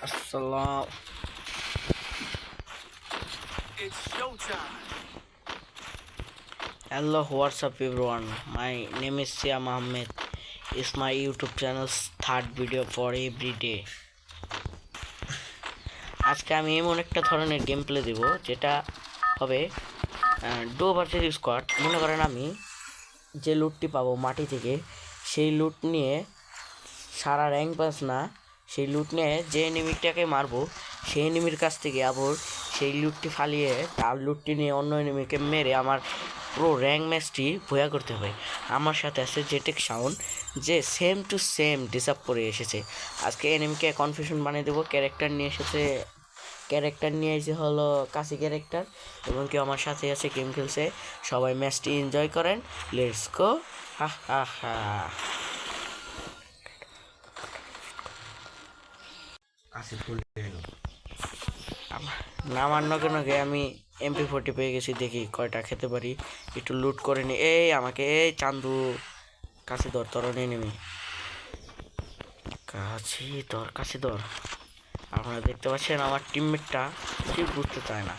Assalam. It's showtime. Hello, what's up everyone? My name is Siam Ahmed. It's my YouTube channel's third video for every day. আজকে আমি এমন একটা ধরনের game play দেব যেটা হবে do versus squad. মনে করেন আমি যে লুটটি পাবো মাটি থেকে সেই লুট নিয়ে সারা র্যাঙ্ক পাস না, সেই লুট নিয়ে যে এনিমিটাকে মারবো সেই এনিমির কাছ থেকে আবার সেই লুটটি ফালিয়ে তার লুটটি নিয়ে অন্য এনিমিকে মেরে আমার পুরো র্যাঙ্ক ম্যাচটি ভয়া করতে হবে। আমার সাথে আছে জেটেক সাউন্ড, যে সেম টু সেম ডিসাপ করে এসেছে। আজকে এনিমিকে কনফিউশন বানিয়ে দেবো। ক্যারেক্টার নিয়ে এসে হলো কাশি ক্যারেক্টার, এবং কেউ আমার সাথে আছে, গেম খেলছে। সবাই ম্যাচটি এনজয় করেন। Let's go. হা হা হা। নামার নকে নকে আমি MP40 পেয়ে গেছি, দেখি কয়টা খেতে পারি। একটু লুট করে নি। এই আমাকে এই চান্দু কাছে ধর, তোর নেমে কাছে ধর। আপনারা দেখতে পাচ্ছেন আমার টিমমেটটা ঠিক বুঝতে চায় না।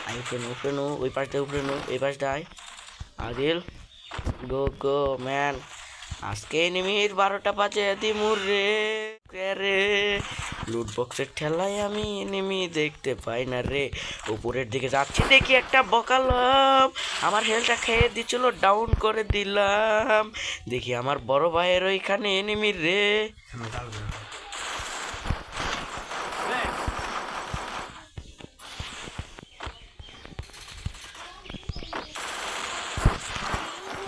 আমি উপরে ওই পাশ দিয়ে উপরে এই পাশ দেয়। আদিল গো গো ম্যান, আজকে এনিমির 12টা বাজে দিমুর রে রে। লুট বক্সের ঠেলায় আমি এনিমি দেখতে পাই না রে। উপরের দিকে যাচ্ছি, দেখি একটা বকালাম আমার হেলটা খেয়ে দিচ্ছিল, ডাউন করে দিলাম। দেখি আমার বড় ভাইয়ের ওইখানে এনিমি রে।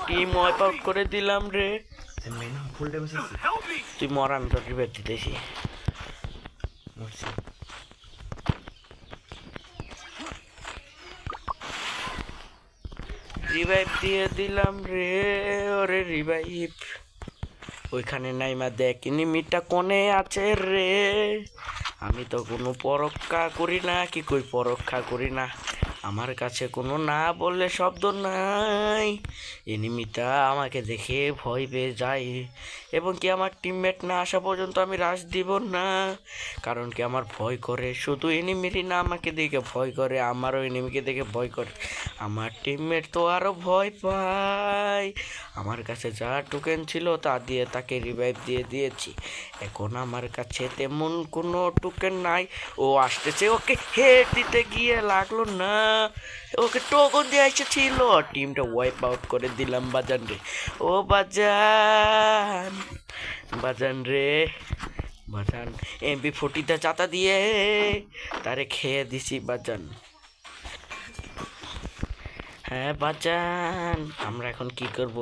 টিম ওয়াইপ আউট করে দিলাম রে। Help me! তুই মরান, তোর রিভাইভ দিতেছি। রিভাইভ দিয়ে দিলাম রে। ওরে রিভাইভ ওইখানে নাই মা, দেখ এনিমিটা কোনে আছে রে। আমি তো কোনো পরক্ষা করি না, কি কই পরক্ষা করি না। আমার কাছে কোনো না বললে শব্দ নাই। এনিমিটা আমাকে দেখে ভয় পেয়ে যায়, এবং কি আমার টিমমেট না আসা পর্যন্ত আমি রাশ দিব না। কারণ কি আমার ভয় করে, শুধু এনিমিরই না আমাকে দেখে ভয় করে, আমারও এনিমিকে দেখে ভয় করে। আমার টিমমেট তো আরও ভয় পায়। আমার কাছে যা টোকেন ছিল তা দিয়ে তাকে রিভাইভ দিয়ে দিয়েছি। এখন আমার কাছে তেমন কোনো টোকেন নাই। ও আসতেছে, ওকে হেড দিতে গিয়ে লাগলো না। ওকে টোকন দিয়ে এসেছিল, টিমটা ওয়াইপ আউট করে দিলাম বাজান রে। ও বাজান, বাজান রে বাজান। MP40টা চাতা দিয়ে তারে খেয়ে দিছি বাজান। হ্যাঁ বাজান, আমরা এখন কি করব?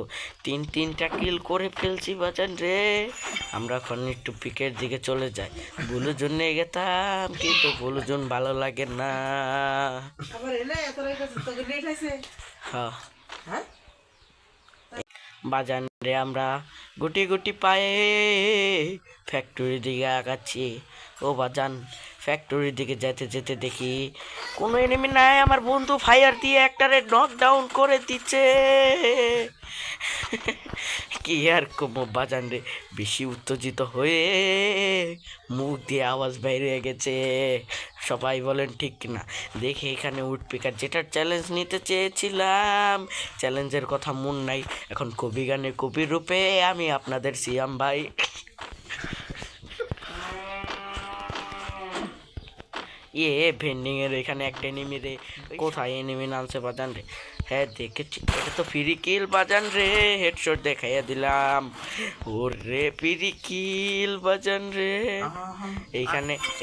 তিনটা কিল করে ফেলছি বাজান রে। আমরা এখন একটু পিকের দিকে চলে যাই। বুলু জন্য গেতাম, কিন্তু বুলু জন ভালো লাগে না। হ্যাঁ বাজান রে, আমরা গুটি গুটি পায়ে ফ্যাক্টরির দিকে আগাচ্ছি। ও বাজান, ফ্যাক্টরির দিকে যেতে যেতে দেখি কোনো এনিমি নাই। আমার বন্ধু ফায়ার দিয়ে একটারে নক ডাউন করে দিচ্ছে। কি আর কমো বাজান রে, বেশি উত্তেজিত হয়ে মুখ দিয়ে আওয়াজ বাইরে গেছে। সবাই বলেন ঠিক কিনা? দেখে এখানে উড পিকার, যেটার চ্যালেঞ্জ নিতে চেয়েছিলাম, চ্যালেঞ্জের কথা মন নাই। এখন কবি গানে কবি রূপে আমি আপনাদের সিয়াম ভাই। ভেন্ডিং এর এখানে একটা এনিমি রে। কোথায় এনিমি নামছে বাজান রে? হ্যাঁ দেখেছি, এটা তো ফ্রি কিল বাজান রে। হেডশট দেখাইয়া দিলাম। ওরে ফ্রি কিল বাজান রে।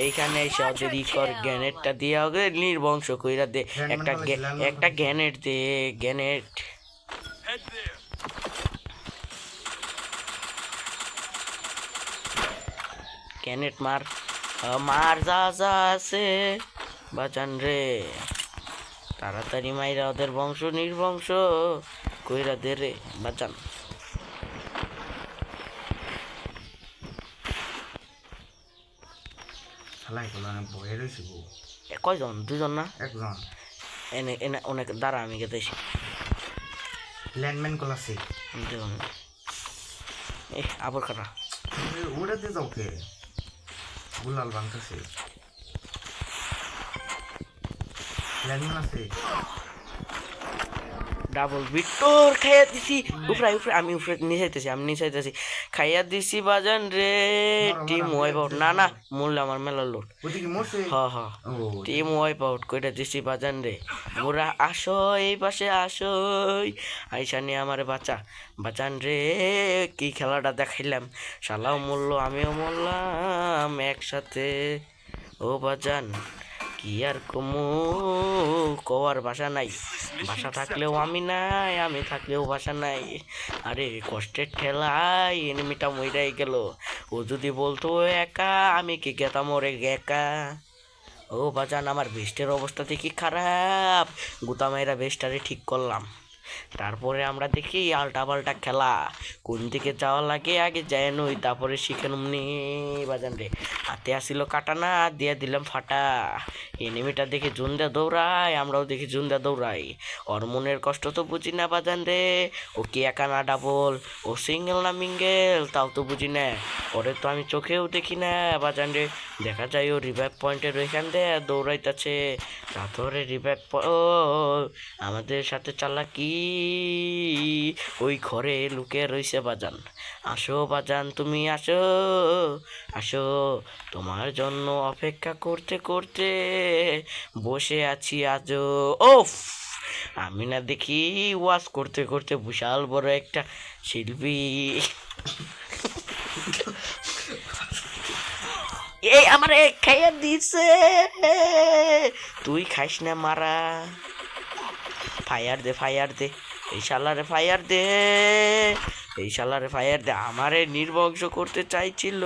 এইখানে এসে ওদের ইকর গ্যানেটটা দিয়ে ওকে নির্বংশ কইরা দে। একটা গ্যানেট দে, গ্যানেট। Head there. গ্যানেট মার, মার যা যা আছে বাজান রে। তাড়াতাড়ি মাইরা ওদের বংশ নির্বংশ কইরা দে রে বাজান। কয়জন? দুজন না একজন? এনে এনে অনেক দাঁড়া, আমি গেতেছি। ল্যান্ডম্যান কলাসে দুজন আবার খাটা ওটা দিয়ে যাও কে? গুলাল ভাঙতেছে ল্যান্ডম্যান আছে ডাবল ভিক্টর খাইয়া দিছি উপরে উপরে আমি উপরে নিচাইতেছি আমি নিচাইতেছি খাইয়া দিছি বাজান রে টিম ওয়াইপ আউট না না মূল্য আমার মেলা লোড ওদিকে মরছে হ ও টিম ওয়াইপ আউট কইরা দিছি বাজান রে মোরা আসো এই পাশে আসো আইসা নিয়ে আমারে বাঁচান রে কি খেলাটা দেখাইলাম শালাও মরল আমিও মরলাম একসাথে ও বাজান কি আর কমু কওয়ার ভাষা নাই ভাষা থাকলেও আমি নাই আমি থাকলেও ভাষা নাই আরে কষ্টের ঠেলায় এনিমিটা মইরাই গেল ও যদি বলতো ও একা আমি কি গেতাম ওরে একা ও বাজান আমার বেস্টের অবস্থা দেখি খারাপ গুতামাইরা বেস্টারে ঠিক করলাম তারপরে আমরা দেখি আলটা পাল্টা খেলা কোন দিকে যাওয়া লাগে আগে যায় নই তারপরে শিখে নুমনি বাজান রে হাতে আসিল কাটানা দিয়ে দিলাম ফাটা এনিমিটা দেখে জুন্দা দৌড়ায় আমরাও দেখি জুন্দা দৌড়াই ওর মনের কষ্ট তো বুঝি না বাজান রে ও কি একা না ডাবল ও সিঙ্গেল না মিঙ্গেল তাও তো বুঝি না ওরে তো আমি চোখেও দেখি না বাজান রে দেখা যায় ও রিভাইভ পয়েন্টের ওইখান দিয়ে দৌড়াইতেছে তারপরে রিভাইভ আমাদের সাথে চালাকি ওই ঘরে লুকে রইছে বাজান আসো বাজান তুমি আসো আসো তোমার জন্য অপেক্ষা করতে করতে বসে আছি আজও ওফ আমি না দেখি ওয়াজ করতে করতে বিশাল বড় একটা শিল্পী এই আমার খাইয়া দিছে তুই খাইস না মারা ফায়ার দে এই শালারে ফায়ার দে এই শালারে ফায়ার দে আমারে নির্বংশ করতে চাইছিল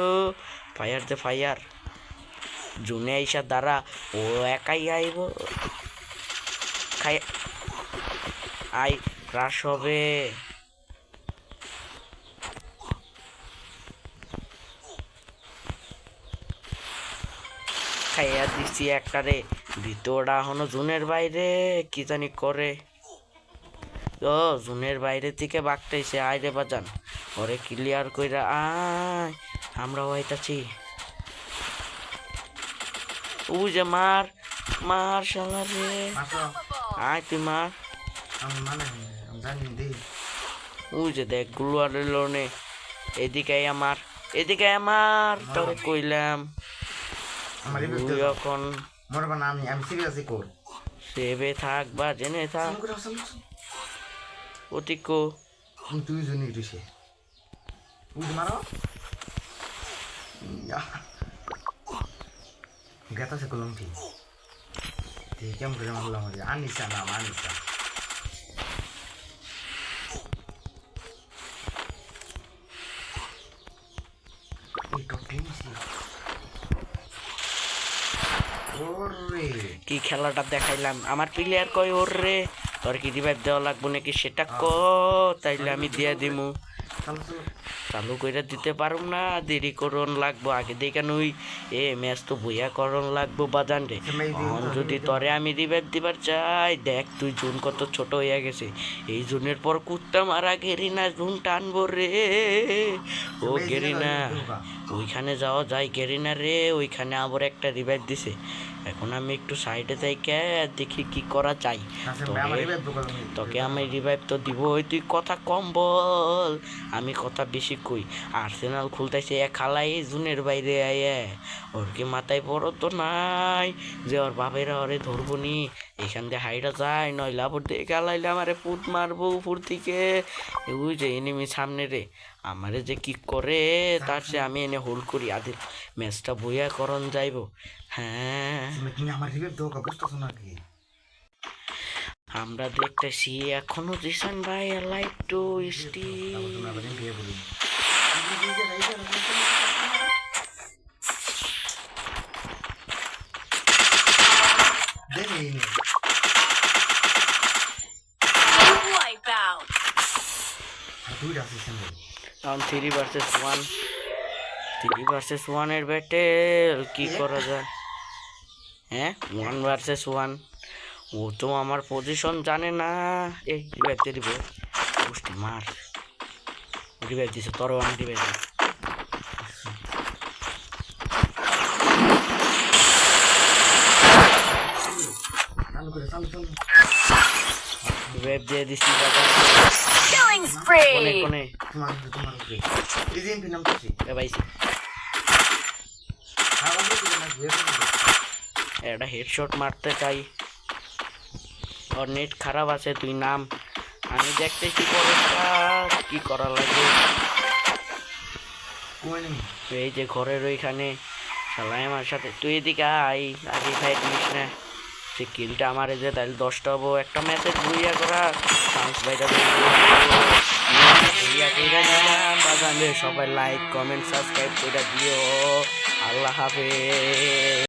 ফায়ার জুনে আইসা দ্বারা ও একাই আইব আই ক্রাশ হবে খাইয়া দিচ্ছি একটারে ভিতরটা এখনো জুনের বাইরে কি জানি করে ও জুনের বাইরে থেকে বাগটাইছে আয় রে বাজান ওরে ক্লিয়ার কইরা আয় আমরা হইতাছি ও যে মার শালা রে আয় তুই মার আমি মানে জানি দে ও যে দেখ গুলুয়ার লোনে এদিকে আমার তোরে কইলাম আমার তুই এখন মরবা না আমি সিরিয়াসলি কর সেবে থাক বা জেনে থাক অতিকো তুই জনি দিছে উজ মারো গাতা সে কলম কি কেমন করে মারলাম আনিসা কি খেলাটা দেখাইলাম আমার প্লেয়ার কয় ওর রে তোর কি রিভাইভ দেওয়া লাগবো নাকি সেটা ক তাইলে আমি দিয়া দিমু চালু কইরা দিতে পারুম না দেরি করন লাগবো আগে দেখে নই এ ম্যাচ তো বইয়া করন লাগবো বাজান রে এখন যদি তরে আমি রিভাইভ দিবার চাই দেখ তুই জুন কত ছোট হইয়া গেছে এই জুনের পর কুত্তা মারা গেরিনা জুন টানবো রে ও গেরিনা ওইখানে যাওয়া যায় গেরিনা রে ওইখানে আবার একটা রিভাইভ দিছে এখন আমি একটু সাইডে থেকে দেখি কি করা যায় তোকে আমি রিভাইভ তো দিব ওই তুই কথা কম বল আমি কথা বেশি কই আর্সেনাল খুলতেছে এক খালাই জুনের বাইরে আয়ে ওর কি মাথায় বড় তো নাই যে ওর বাপেরা ওরে ধরবো নি এখান দিয়ে হাইটা যায় নইলে আবার দিয়ে গালাইলে আমারে ফুট মারবো উপর থেকে ওই যে এনিমি সামনে রে আমারে যে কি করে তার সে আমি এনে হোল্ড করি আদের ম্যাচটা বইয়া করন যাইব হ্যাঁ আমরা দেখতেছি এখনো জিসান ভাই লাইভ টু এখন 3 ভার্সেস 1 এর ব্যাটেল কি করা যায় হ্যাঁ 1 ভার্সেস 1 ও তো আমার পজিশন জানে না এই রিভাইভ দে রিভাইভ পুষ্টি মার রিভাইভ দিছে তোর আমি রিভাইভ চালু করে চালু চালু ওয়েব দিয়ে দিছি বাজান Killing কোনে spree! কোনে তোমার উপরে এই যে এমপি নাম করছি এ ভাইছি আমার দিকে না ঘুরে একটা হেডশট মারতে চাই ওর নেট খারাপ আছে তুই নাম আমি দেখতেছি পরটা কি করা লাগে কই নেই এই যে ঘরের ওইখানে শালাই আমার সাথে তুই এদিকে আই আগে ফাইট নিস না সে কিলটা আমার যে তাহলে 10টা হবো একটা ম্যাচে বুইয়া করা চান্স বাইটা বাজান রে সবাই লাইক কমেন্ট সাবস্ক্রাইব করে দিও আল্লাহ হাফেজ